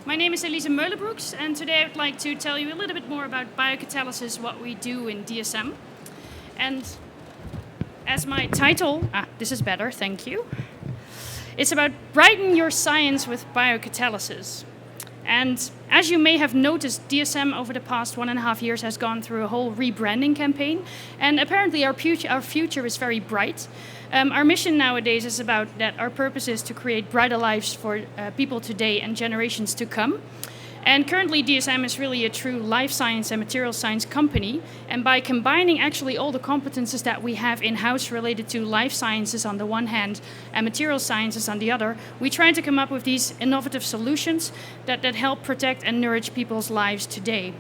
My name is Elise Meulenbroeks, and today I would like to tell you a little bit more about biocatalysis, what we do in DSM. And as my title, this is better, thank you. It's about brighten your science with biocatalysis. And as you may have noticed, DSM over the past 1.5 years has gone through a whole rebranding campaign. And apparently our future is very bright. Our mission nowadays is about that our purpose is to create brighter lives for people today and generations to come. And currently DSM is really a true life science and material science company. And by combining actually all the competences that we have in-house related to life sciences on the one hand and material sciences on the other, we try to come up with these innovative solutions that help protect and nourish people's lives today.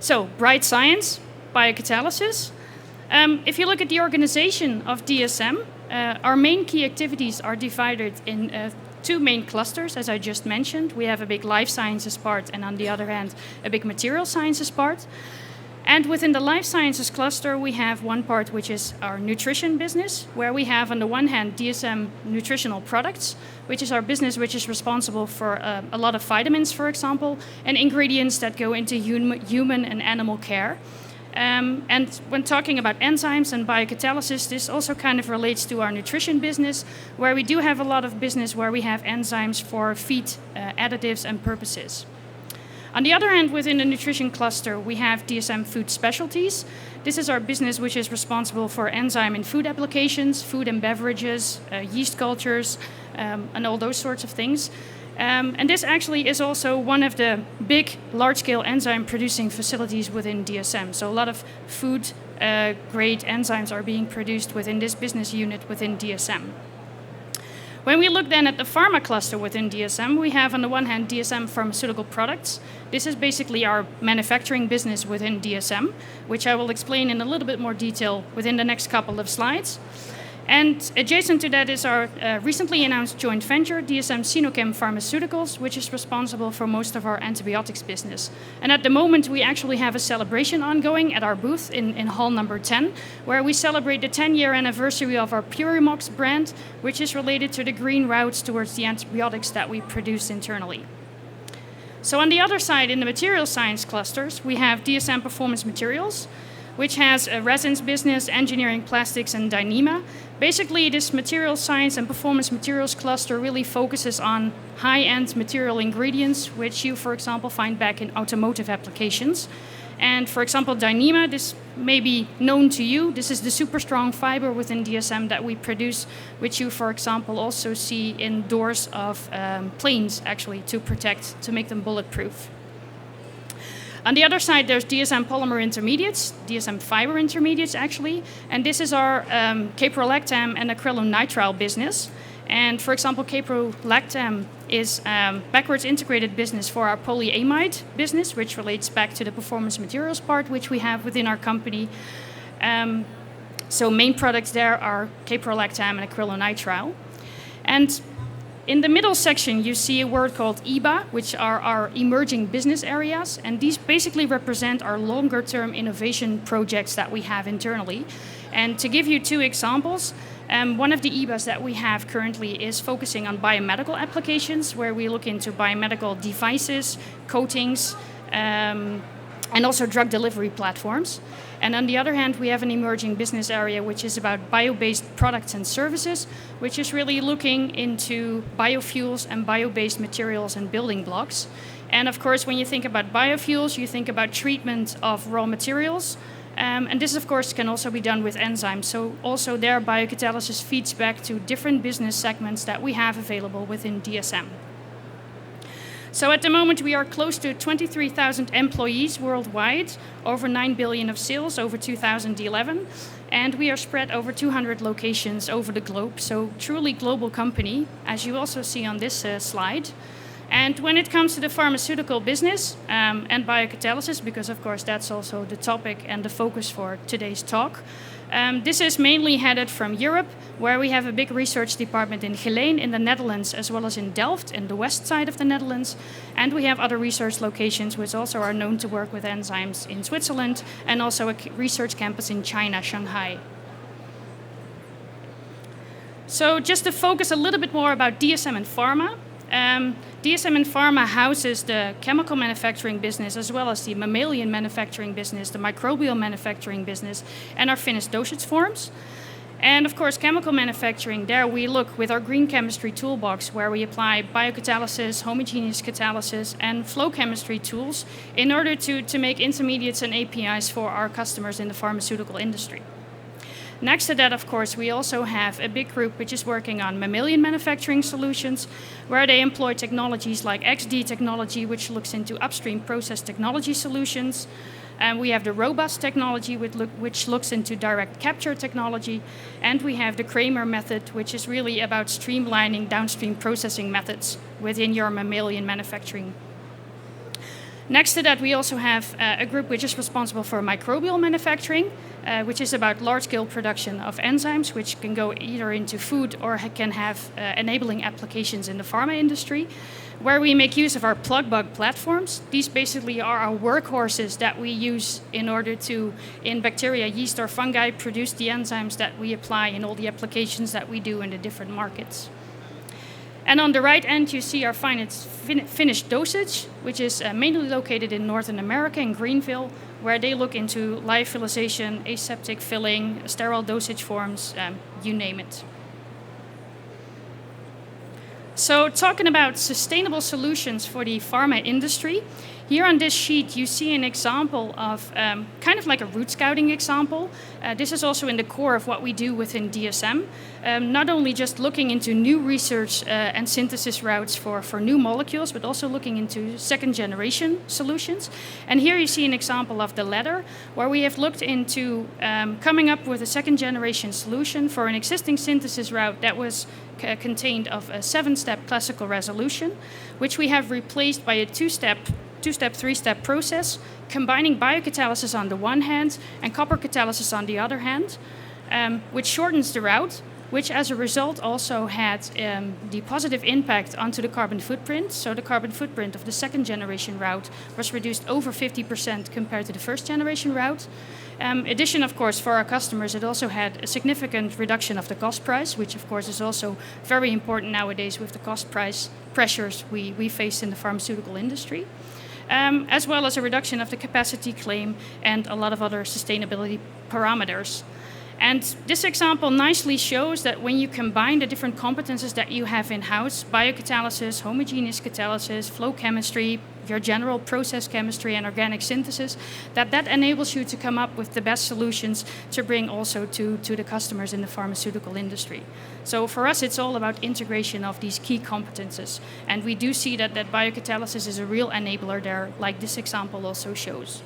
So, bright science, biocatalysis. If you look at the organization of DSM, our main key activities are divided in two main clusters, as I just mentioned. We have a big life sciences part and on the other hand, a big material sciences part. And within the life sciences cluster, we have one part which is our nutrition business, where we have on the one hand DSM nutritional products, which is our business which is responsible for a lot of vitamins, for example, and ingredients that go into human and animal care. And when talking about enzymes and biocatalysis, this also kind of relates to our nutrition business, where we do have a lot of business where we have enzymes for feed additives and purposes. On the other hand, within the nutrition cluster, we have DSM Food Specialties. This is our business which is responsible for enzyme in food applications, food and beverages, yeast cultures, and all those sorts of things. And this actually is also one of the big, large-scale enzyme producing facilities within DSM. So a lot of food-grade enzymes are being produced within this business unit within DSM. When we look then at the pharma cluster within DSM, we have on the one hand DSM pharmaceutical products. This is basically our manufacturing business within DSM, which I will explain in a little bit more detail within the next couple of slides. And adjacent to that is our recently announced joint venture, DSM Sinochem Pharmaceuticals, which is responsible for most of our antibiotics business. And at the moment, we actually have a celebration ongoing at our booth in hall number 10, where we celebrate the 10-year anniversary of our Purimox brand, which is related to the green routes towards the antibiotics that we produce internally. So on the other side, in the material science clusters, we have DSM Performance Materials, which has a resins business, engineering plastics, and Dyneema. Basically, this material science and performance materials cluster really focuses on high-end material ingredients, which you, for example, find back in automotive applications. And for example, Dyneema, this may be known to you. This is the super strong fiber within DSM that we produce, which you, for example, also see in doors of planes, actually, to make them bulletproof. On the other side, there's DSM polymer intermediates, DSM fiber intermediates actually, and this is our caprolactam and acrylonitrile business. And for example, caprolactam is backwards integrated business for our polyamide business, which relates back to the performance materials part, which we have within our company. So main products there are caprolactam and acrylonitrile. And in the middle section, you see a word called EBA, which are our emerging business areas. And these basically represent our longer-term innovation projects that we have internally. And to give you two examples, one of the EBAs that we have currently is focusing on biomedical applications, where we look into biomedical devices, coatings, and also drug delivery platforms. And on the other hand, we have an emerging business area which is about bio-based products and services, which is really looking into biofuels and bio-based materials and building blocks. And of course, when you think about biofuels, you think about treatment of raw materials. And this, of course, can also be done with enzymes. So also there, biocatalysis feeds back to different business segments that we have available within DSM. So at the moment, we are close to 23,000 employees worldwide, over 9 billion of sales over 2011, and we are spread over 200 locations over the globe. So truly global company, as you also see on this slide. And when it comes to the pharmaceutical business and biocatalysis, because of course that's also the topic and the focus for today's talk, this is mainly headed from Europe, where we have a big research department in Geleen in the Netherlands, as well as in Delft in the west side of the Netherlands. And we have other research locations which also are known to work with enzymes in Switzerland, and also a research campus in China, Shanghai. So just to focus a little bit more about DSM and Pharma, DSM and Pharma houses the chemical manufacturing business as well as the mammalian manufacturing business, the microbial manufacturing business, and our finished dosage forms. And of course, chemical manufacturing, there we look with our green chemistry toolbox where we apply biocatalysis, homogeneous catalysis, and flow chemistry tools in order to make intermediates and APIs for our customers in the pharmaceutical industry. Next to that, of course, we also have a big group which is working on mammalian manufacturing solutions, where they employ technologies like XD technology, which looks into upstream process technology solutions. And we have the robust technology, which looks into direct capture technology. And we have the Kramer method, which is really about streamlining downstream processing methods within your mammalian manufacturing. Next to that, we also have a group which is responsible for microbial manufacturing, which is about large-scale production of enzymes, which can go either into food or can have enabling applications in the pharma industry, where we make use of our plug-bug platforms. These basically are our workhorses that we use in order to, in bacteria, yeast, or fungi, produce the enzymes that we apply in all the applications that we do in the different markets. And on the right end, you see our finished dosage, which is mainly located in Northern America, in Greenville, where they look into lyophilization, aseptic filling, sterile dosage forms, you name it. So talking about sustainable solutions for the pharma industry, here on this sheet you see an example of kind of like a root scouting example. This is also in the core of what we do within DSM. Not only just looking into new research and synthesis routes for new molecules, but also looking into second generation solutions. And here you see an example of the latter, where we have looked into coming up with a second generation solution for an existing synthesis route that was contained of a 7-step classical resolution, which we have replaced by a two-step, three-step process, combining biocatalysis on the one hand and copper catalysis on the other hand, which shortens the route, which as a result also had the positive impact onto the carbon footprint. So the carbon footprint of the second generation route was reduced over 50% compared to the first generation route. Addition, of course, for our customers, it also had a significant reduction of the cost price, which of course is also very important nowadays with the cost price pressures we face in the pharmaceutical industry. As well as a reduction of the capacity claim and a lot of other sustainability parameters. And this example nicely shows that when you combine the different competences that you have in-house, biocatalysis, homogeneous catalysis, flow chemistry, your general process chemistry and organic synthesis, that enables you to come up with the best solutions to bring also to the customers in the pharmaceutical industry. So for us, it's all about integration of these key competences. And we do see that biocatalysis is a real enabler there, like this example also shows.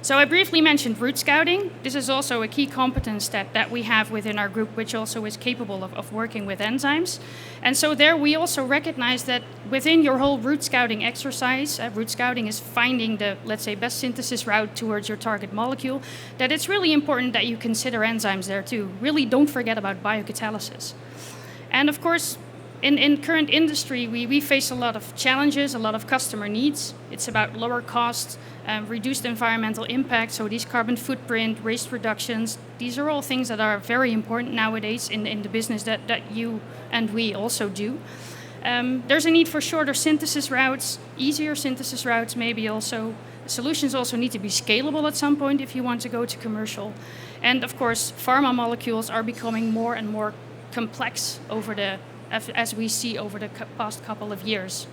So I briefly mentioned root scouting. This is also a key competence that we have within our group, which also is capable of working with enzymes. And so there we also recognize that within your whole root scouting exercise, root scouting is finding the, let's say, best synthesis route towards your target molecule, that it's really important that you consider enzymes there too. Really don't forget about biocatalysis. And of course, in current industry, we face a lot of challenges, a lot of customer needs. It's about lower cost, reduced environmental impact, so these carbon footprint, waste reductions, these are all things that are very important nowadays in the business that you and we also do. There's a need for shorter synthesis routes, easier synthesis routes maybe also. Solutions also need to be scalable at some point if you want to go to commercial. And of course, pharma molecules are becoming more and more complex as we see over the past couple of years.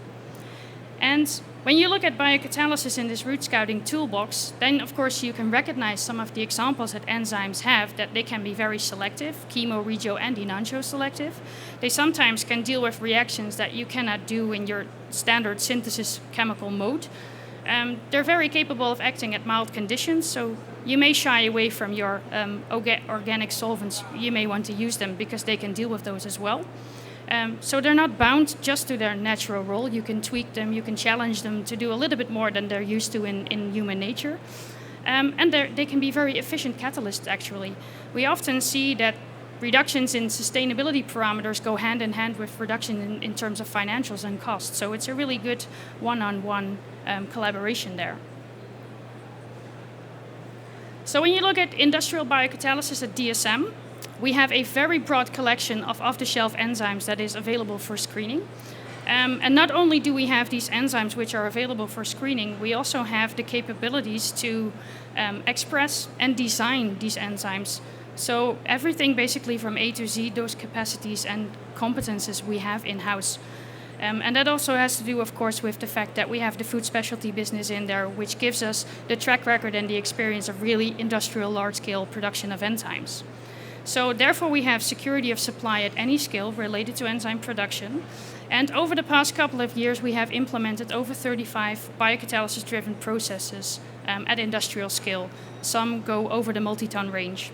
And when you look at biocatalysis in this root scouting toolbox, then of course you can recognize some of the examples that enzymes have, that they can be very selective, chemo, regio, and enantio selective. They sometimes can deal with reactions that you cannot do in your standard synthesis chemical mode. They're very capable of acting at mild conditions, so you may shy away from your organic solvents. You may want to use them because they can deal with those as well. So they're not bound just to their natural role. You can tweak them, you can challenge them to do a little bit more than they're used to in human nature. And they can be very efficient catalysts, actually. We often see that reductions in sustainability parameters go hand in hand with reduction in terms of financials and costs. So it's a really good one-on-one collaboration there. So when you look at industrial biocatalysis at DSM, we have a very broad collection of off-the-shelf enzymes that is available for screening. And not only do we have these enzymes which are available for screening, we also have the capabilities to express and design these enzymes. So everything basically from A to Z, those capacities and competences we have in-house. And that also has to do, of course, with the fact that we have the food specialty business in there, which gives us the track record and the experience of really industrial large-scale production of enzymes. So therefore, we have security of supply at any scale related to enzyme production. And over the past couple of years, we have implemented over 35 biocatalysis-driven processes at industrial scale. Some go over the multi-ton range.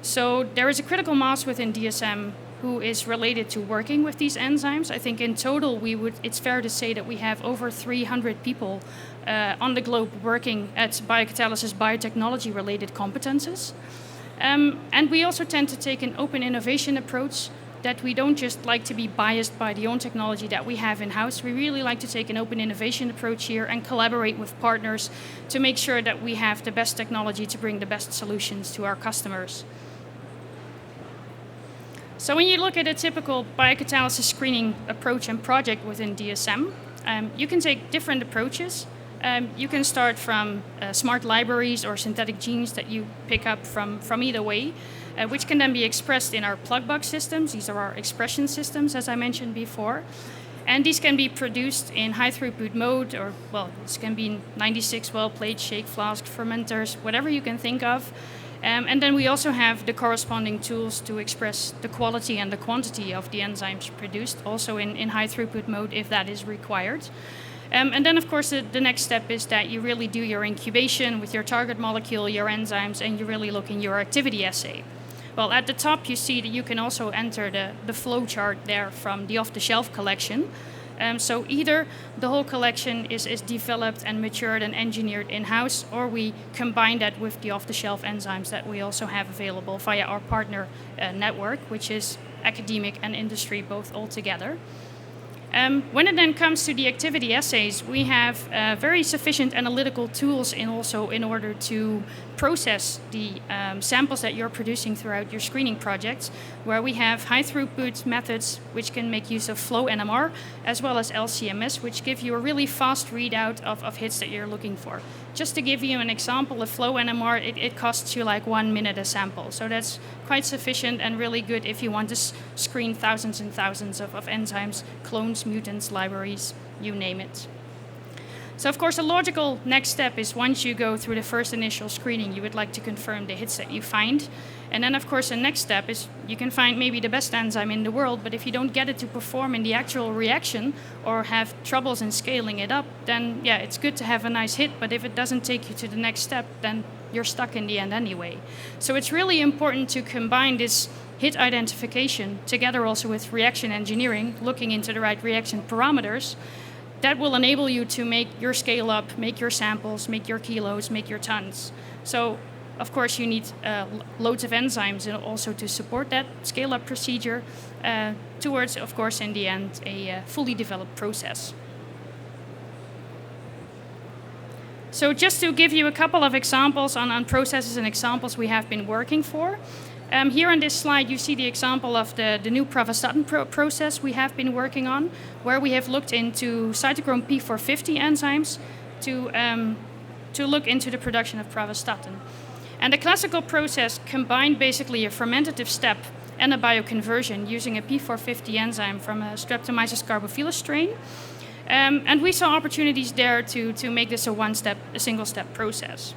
So there is a critical mass within DSM who is related to working with these enzymes. I think in total, it's fair to say that we have over 300 people on the globe working at biocatalysis biotechnology-related competences. And we also tend to take an open innovation approach, that we don't just like to be biased by the own technology that we have in-house. We really like to take an open innovation approach here and collaborate with partners to make sure that we have the best technology to bring the best solutions to our customers. So when you look at a typical biocatalysis screening approach and project within DSM, you can take different approaches. You can start from smart libraries or synthetic genes that you pick up from either way, which can then be expressed in our plug box systems. These are our expression systems, as I mentioned before. And these can be produced in high throughput mode, or, well, this can be 96 well plate, shake flask, fermenters, whatever you can think of. And then we also have the corresponding tools to express the quality and the quantity of the enzymes produced, also in high throughput mode if that is required. And then, of course, the next step is that you really do your incubation with your target molecule, your enzymes, and you really look in your activity assay. Well, at the top, you see that you can also enter the flow chart there from the off-the-shelf collection. So either the whole collection is developed and matured and engineered in-house, or we combine that with the off-the-shelf enzymes that we also have available via our partner network, which is academic and industry both all together. When it then comes to the activity assays, we have very sufficient analytical tools in order to process the samples that you're producing throughout your screening projects, where we have high throughput methods which can make use of flow NMR as well as LCMS, which give you a really fast readout of hits that you're looking for. Just to give you an example, a flow NMR, it costs you like 1 minute a sample. So that's quite sufficient and really good if you want to screen thousands and thousands of enzymes, clones, mutants, libraries, you name it. So of course, a logical next step is once you go through the first initial screening, you would like to confirm the hits that you find. And then of course, the next step is you can find maybe the best enzyme in the world, but if you don't get it to perform in the actual reaction or have troubles in scaling it up, then yeah, it's good to have a nice hit, but if it doesn't take you to the next step, then you're stuck in the end anyway. So it's really important to combine this hit identification together also with reaction engineering, looking into the right reaction parameters. That will enable you to make your scale up, make your samples, make your kilos, make your tons. So, of course, you need loads of enzymes and also to support that scale up procedure towards, of course, in the end, a fully developed process. So just to give you a couple of examples on processes and examples we have been working for. Here on this slide, you see the example of the new pravastatin process we have been working on, where we have looked into cytochrome P450 enzymes to look into the production of pravastatin. And the classical process combined basically a fermentative step and a bioconversion using a P450 enzyme from a Streptomyces carbophilus strain. And we saw opportunities there to make this a single-step process.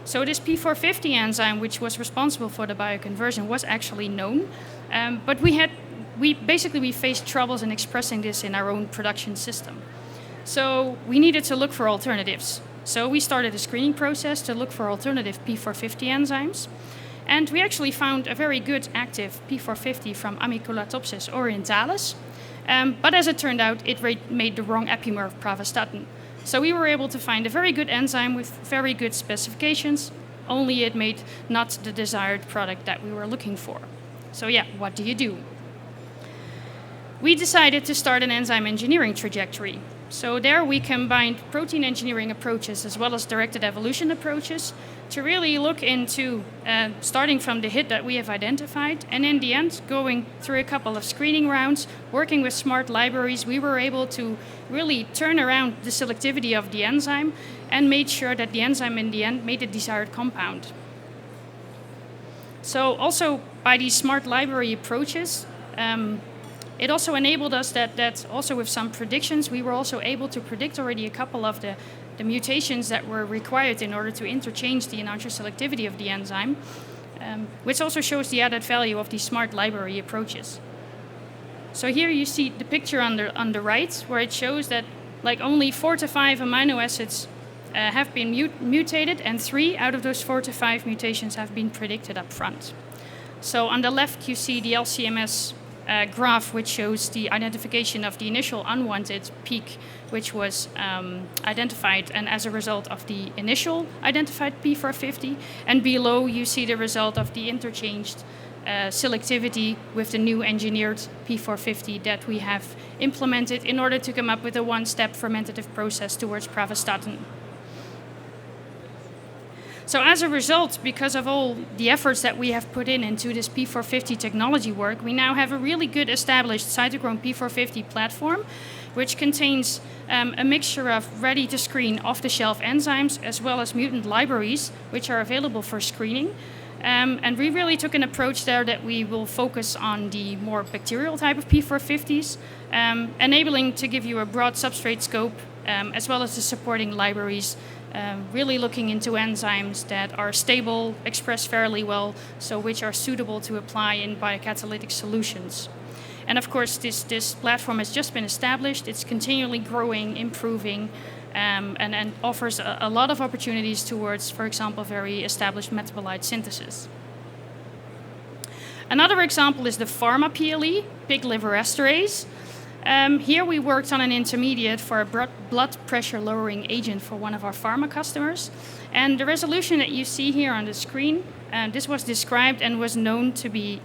So this P450 enzyme, which was responsible for the bioconversion, was actually known, but we faced troubles in expressing this in our own production system. So we needed to look for alternatives. So we started a screening process to look for alternative P450 enzymes, and we actually found a very good active P450 from Amycolatopsis orientalis, but as it turned out, it made the wrong epimer of pravastatin. So we were able to find a very good enzyme with very good specifications, only it made not the desired product that we were looking for. So yeah, what do you do? We decided to start an enzyme engineering trajectory. So there we combined protein engineering approaches as well as directed evolution approaches to really look into starting from the hit that we have identified, and in the end going through a couple of screening rounds, working with smart libraries, we were able to really turn around the selectivity of the enzyme and made sure that the enzyme in the end made the desired compound. So also by these smart library approaches, it also enabled us that also with some predictions, we were also able to predict already a couple of the mutations that were required in order to interchange the enhancer selectivity of the enzyme, which also shows the added value of these smart library approaches. So here you see the picture on the right, where it shows that like only 4 to 5 amino acids have been mutated, and 3 out of those 4 to 5 mutations have been predicted up front. So on the left you see the LCMS graph, which shows the identification of the initial unwanted peak, which was identified and as a result of the initial identified P450, and below you see the result of the interchanged selectivity with the new engineered P450 that we have implemented in order to come up with a one-step fermentative process towards pravastatin. So as a result, because of all the efforts that we have put into this P450 technology work, we now have a really good established cytochrome P450 platform, which contains a mixture of ready-to-screen off-the-shelf enzymes as well as mutant libraries, which are available for screening. And we really took an approach there that we will focus on the more bacterial type of P450s, enabling to give you a broad substrate scope, as well as the supporting libraries, really looking into enzymes that are stable, express fairly well, so which are suitable to apply in biocatalytic solutions. And of course, this platform has just been established. It's continually growing, improving, and offers a lot of opportunities towards, for example, very established metabolite synthesis. Another example is the Pharma PLE, pig liver esterase. Here we worked on an intermediate for a blood pressure lowering agent for one of our pharma customers. And the resolution that you see here on the screen, this was described and was known to be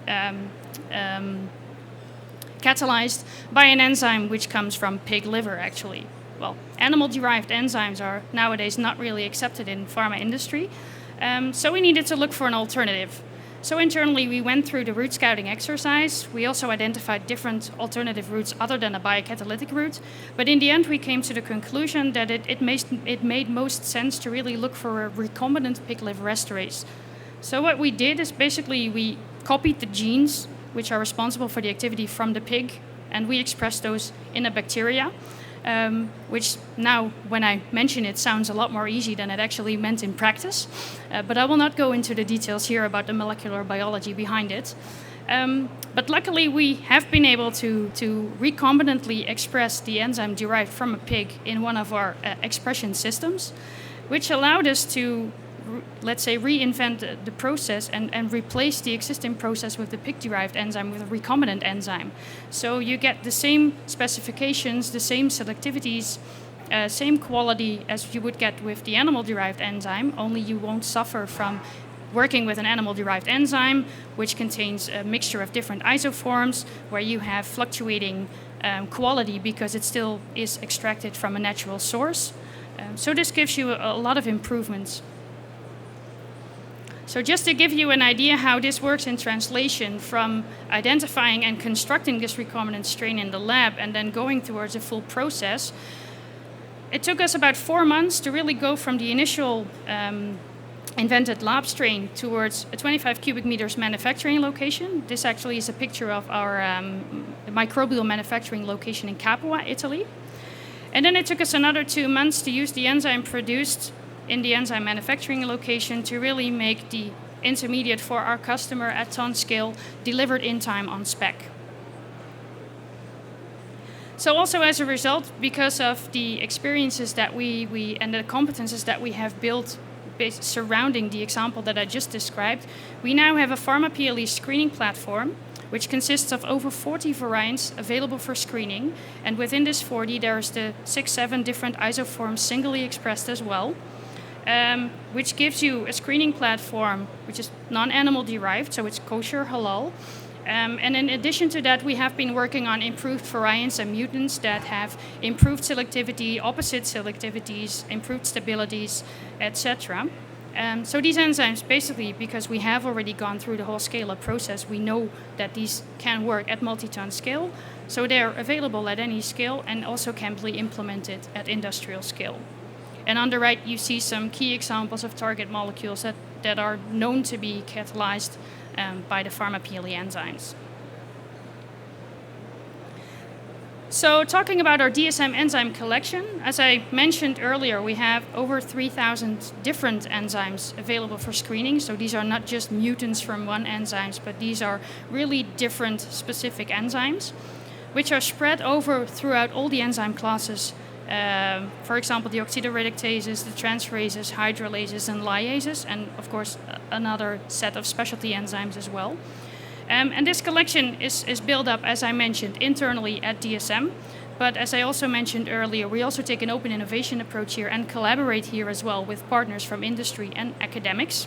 catalyzed by an enzyme which comes from pig liver, actually. Well, animal-derived enzymes are nowadays not really accepted in pharma industry, so we needed to look for an alternative. So internally, we went through the route scouting exercise. We also identified different alternative routes other than a biocatalytic route. But in the end, we came to the conclusion that it made most sense to really look for a recombinant pig liver esterase. So what we did is basically we copied the genes which are responsible for the activity from the pig, and we expressed those in a bacteria. Which now, when I mention it, sounds a lot more easy than it actually meant in practice. But I will not go into the details here about the molecular biology behind it. But luckily, we have been able to recombinantly express the enzyme derived from a pig in one of our expression systems, which allowed us to, let's say, reinvent the process and replace the existing process with the pig-derived enzyme with a recombinant enzyme. So you get the same specifications, the same selectivities, same quality as you would get with the animal-derived enzyme, only you won't suffer from working with an animal-derived enzyme, which contains a mixture of different isoforms, where you have fluctuating quality because it still is extracted from a natural source. So this gives you a lot of improvements. So just to give you an idea how this works in translation from identifying and constructing this recombinant strain in the lab and then going towards a full process, it took us about 4 months to really go from the initial invented lab strain towards a 25 cubic meters manufacturing location. This actually is a picture of our microbial manufacturing location in Capua, Italy. And then it took us another 2 months to use the enzyme produced in the enzyme manufacturing location to really make the intermediate for our customer at ton scale, delivered in time on spec. So also as a result, because of the experiences that we and the competences that we have built surrounding the example that I just described, we now have a Pharma PLE screening platform, which consists of over 40 variants available for screening. And within this 40, there's the 6-7 different isoforms singly expressed as well. Which gives you a screening platform which is non-animal derived, so it's kosher halal, And in addition to that, we have been working on improved variants and mutants that have improved selectivity, opposite selectivities, improved stabilities, etc. So these enzymes, basically, because we have already gone through the whole scale-up process, we know that these can work at multi-ton scale. So they're available at any scale and also can be implemented at industrial scale. And on the right, you see some key examples of target molecules that are known to be catalyzed by the Pharma PLE enzymes. So talking about our DSM enzyme collection, as I mentioned earlier, we have over 3,000 different enzymes available for screening. So these are not just mutants from one enzyme, but these are really different specific enzymes, which are spread over throughout all the enzyme classes. For example, the oxidoreductases, the transferases, hydrolases, and lyases, and of course another set of specialty enzymes as well. And this collection is built up, as I mentioned, internally at DSM. But as I also mentioned earlier, we also take an open innovation approach here and collaborate here as well with partners from industry and academics.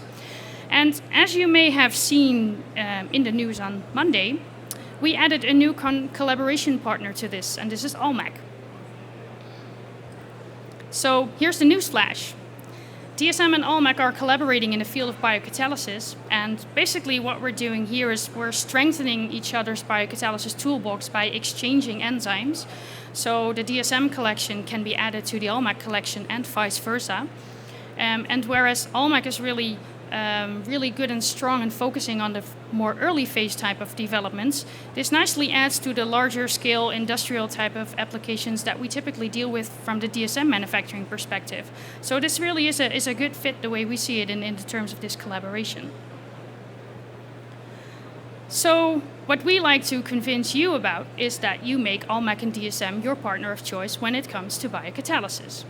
And as you may have seen in the news on Monday, we added a new collaboration partner to this, and this is Olmec. So here's the news flash. DSM and Olmec are collaborating in the field of biocatalysis, and basically what we're doing here is we're strengthening each other's biocatalysis toolbox by exchanging enzymes. So the DSM collection can be added to the Olmec collection and vice versa. And whereas Olmec is really good and strong and focusing on the more early phase type of developments, this nicely adds to the larger scale industrial type of applications that we typically deal with from the DSM manufacturing perspective. So this really is a good fit the way we see it in the terms of this collaboration. So what we like to convince you about is that you make Olmec and DSM your partner of choice when it comes to biocatalysis.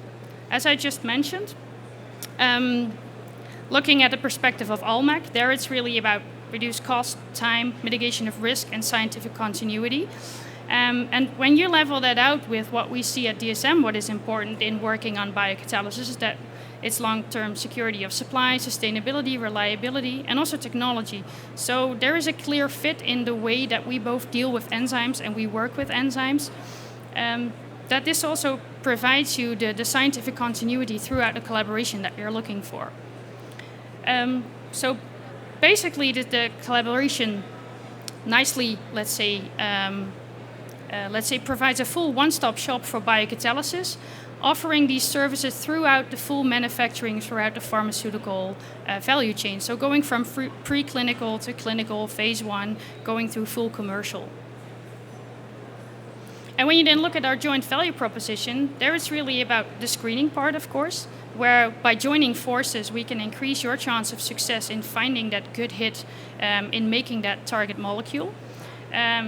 As I just mentioned, looking at the perspective of Olmec, there it's really about reduced cost, time, mitigation of risk, and scientific continuity. And when you level that out with what we see at DSM, what is important in working on biocatalysis is that it's long-term security of supply, sustainability, reliability, and also technology. So there is a clear fit in the way that we both deal with enzymes and we work with enzymes. That this also provides you the scientific continuity throughout the collaboration that you're looking for. So basically the collaboration nicely, let's say, provides a full one-stop shop for biocatalysis, offering these services throughout the full manufacturing, throughout the pharmaceutical value chain. So going from preclinical to clinical, phase 1, going through full commercial. And when you then look at our joint value proposition, there it's really about the screening part, of course, where by joining forces, we can increase your chance of success in finding that good hit in making that target molecule.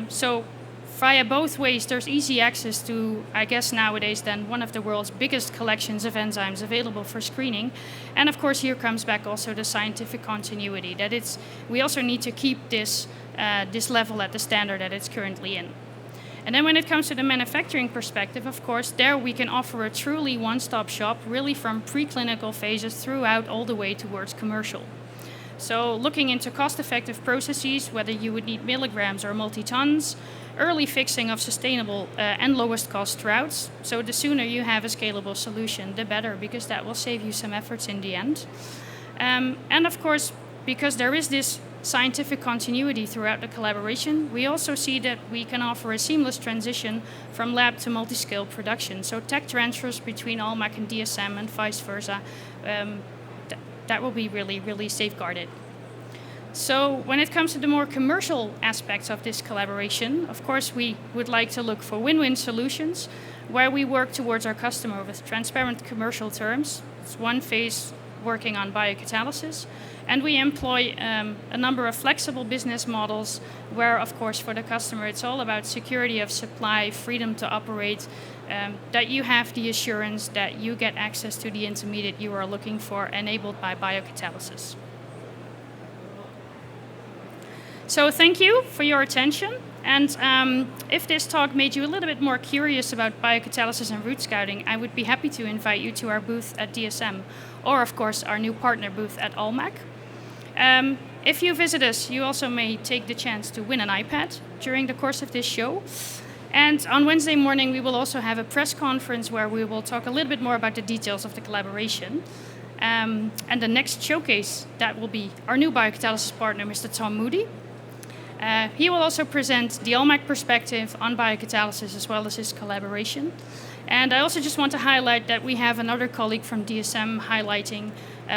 So via both ways, there's easy access to, I guess nowadays, then one of the world's biggest collections of enzymes available for screening. And of course, here comes back also the scientific continuity, that we also need to keep this level at the standard that it's currently in. And then when it comes to the manufacturing perspective, of course, there we can offer a truly one-stop shop, really from preclinical phases throughout all the way towards commercial. So looking into cost-effective processes, whether you would need milligrams or multi-tons, early fixing of sustainable and lowest cost routes. So the sooner you have a scalable solution, the better, because that will save you some efforts in the end. And of course, because there is this scientific continuity throughout the collaboration, we also see that we can offer a seamless transition from lab to multi-scale production. So tech transfers between Olmec and DSM and vice versa, that will be really, really safeguarded. So when it comes to the more commercial aspects of this collaboration, of course we would like to look for win-win solutions where we work towards our customer with transparent commercial terms. It's one phase working on biocatalysis, and we employ a number of flexible business models where, of course, for the customer, it's all about security of supply, freedom to operate, that you have the assurance that you get access to the intermediate you are looking for, enabled by biocatalysis. So thank you for your attention. And if this talk made you a little bit more curious about biocatalysis and root scouting, I would be happy to invite you to our booth at DSM, or of course our new partner booth at Olmec. If you visit us, you also may take the chance to win an iPad during the course of this show. And on Wednesday morning, we will also have a press conference where we will talk a little bit more about the details of the collaboration. And the next showcase, that will be our new biocatalysis partner, Mr. Tom Moody. He will also present the Olmec perspective on biocatalysis as well as his collaboration. And I also just want to highlight that we have another colleague from DSM highlighting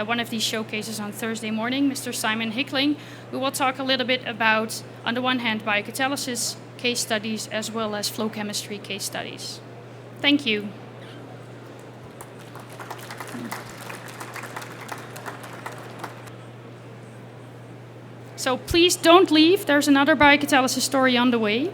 one of these showcases on Thursday morning, Mr. Simon Hickling, who will talk a little bit about, on the one hand, biocatalysis case studies as well as flow chemistry case studies. Thank you. So please don't leave. There's another biocatalysis story on the way.